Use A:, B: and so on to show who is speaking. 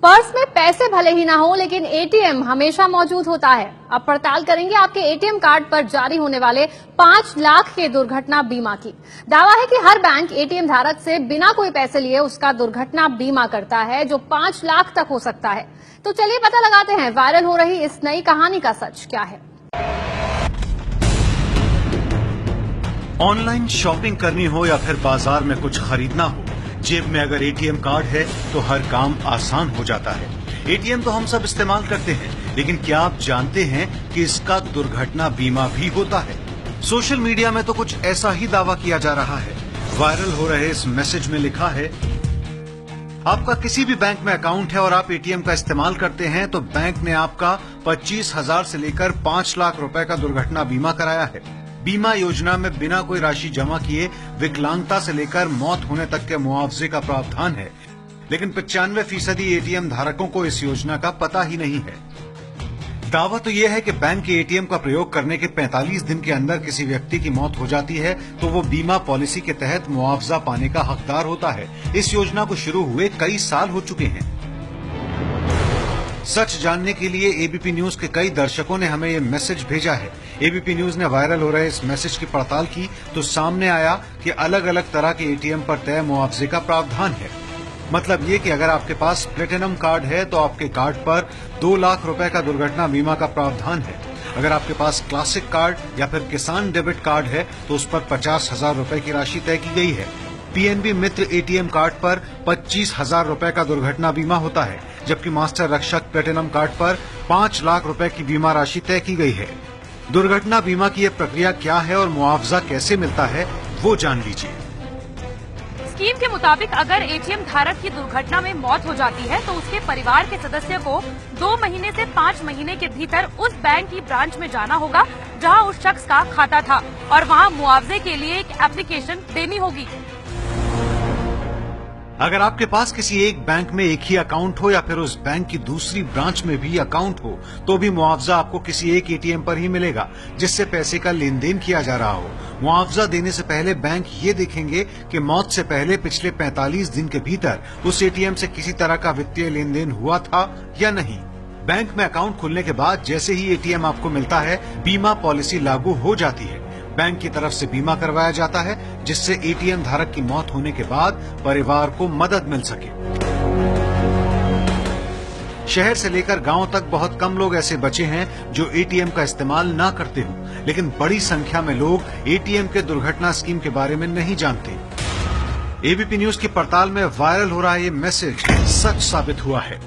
A: Purse में पैसे भले ही ना हो, लेकिन एटीएम हमेशा मौजूद होता है। अब पड़ताल करेंगे आपके एटीएम कार्ड पर जारी होने वाले 5 लाख के दुर्घटना बीमा की। दावा है कि हर बैंक एटीएम धारक से बिना कोई पैसे लिए उसका दुर्घटना बीमा करता है, जो 5 लाख तक हो सकता है। तो चलिए पता लगाते हैं वायरल हो रही इस नई कहानी का सच क्या है।
B: ऑनलाइन शॉपिंग करनी हो या फिर बाजार में कुछ खरीदना हो, जेब में अगर एटीएम कार्ड है तो हर काम आसान हो जाता है। एटीएम तो हम सब इस्तेमाल करते हैं, लेकिन क्या आप जानते हैं कि इसका दुर्घटना बीमा भी होता है? सोशल मीडिया में तो कुछ ऐसा ही दावा किया जा रहा है। वायरल हो रहे इस मैसेज में लिखा है, आपका किसी भी बैंक में अकाउंट है और आप एटीएम का इस्तेमाल करते हैं तो बैंक ने आपका 25,000 से लेकर 5 लाख रुपए का दुर्घटना बीमा कराया है। बीमा योजना में बिना कोई राशि जमा किए विकलांगता से लेकर मौत होने तक के मुआवजे का प्रावधान है, लेकिन 95% एटीएम धारकों को इस योजना का पता ही नहीं है। दावा तो यह है कि बैंक के एटीएम का प्रयोग करने के 45 दिन के अंदर किसी व्यक्ति की मौत हो जाती है तो वो बीमा पॉलिसी के तहत मुआवजा पाने का हकदार होता है। इस योजना को शुरू हुए कई साल हो चुके हैं। सच जानने के लिए एबीपी न्यूज के कई दर्शकों ने हमें ये मैसेज भेजा है। एबीपी न्यूज ने वायरल हो रहे इस मैसेज की पड़ताल की तो सामने आया कि अलग अलग तरह के एटीएम पर तय मुआवजे का प्रावधान है। मतलब ये कि अगर आपके पास प्लेटिनम कार्ड है तो आपके कार्ड पर 2 लाख रुपए का दुर्घटना बीमा का प्रावधान है। अगर आपके पास क्लासिक कार्ड या फिर किसान डेबिट कार्ड है तो उस पर 50,000 रुपए की राशि तय की गई है। पीएनबी मित्र एटीएम कार्ड पर 25,000 रुपए का दुर्घटना बीमा होता है, जबकि मास्टर रक्षक प्लेटिनम कार्ड पर 5 लाख रुपए की बीमा राशि तय की गई है। दुर्घटना बीमा की यह प्रक्रिया क्या है और मुआवजा कैसे मिलता है, वो जान लीजिए।
C: स्कीम के मुताबिक अगर एटीएम धारक की दुर्घटना में मौत हो जाती है तो उसके परिवार के सदस्य को 2 महीने से 5 महीने के भीतर उस बैंक की ब्रांच में जाना होगा जहां उस शख्स का खाता था और वहां मुआवजे के लिए एक एप्लीकेशन देनी होगी।
B: अगर आपके पास किसी एक बैंक में एक ही अकाउंट हो या फिर उस बैंक की दूसरी ब्रांच में भी अकाउंट हो तो भी मुआवजा आपको किसी एक एटीएम पर ही मिलेगा जिससे पैसे का लेन देन किया जा रहा हो। मुआवजा देने से पहले बैंक ये देखेंगे कि मौत से पहले पिछले 45 दिन के भीतर उस एटीएम से किसी तरह का वित्तीय लेन देन हुआ था या नहीं। बैंक में अकाउंट खुलने के बाद जैसे ही एटीएम आपको मिलता है, बीमा पॉलिसी लागू हो जाती है। बैंक की तरफ से बीमा करवाया जाता है जिससे एटीएम धारक की मौत होने के बाद परिवार को मदद मिल सके। शहर से लेकर गांव तक बहुत कम लोग ऐसे बचे हैं जो एटीएम का इस्तेमाल ना करते हों, लेकिन बड़ी संख्या में लोग एटीएम के दुर्घटना स्कीम के बारे में नहीं जानते। एबीपी न्यूज की पड़ताल में वायरल हो रहा ये मैसेज सच साबित हुआ है।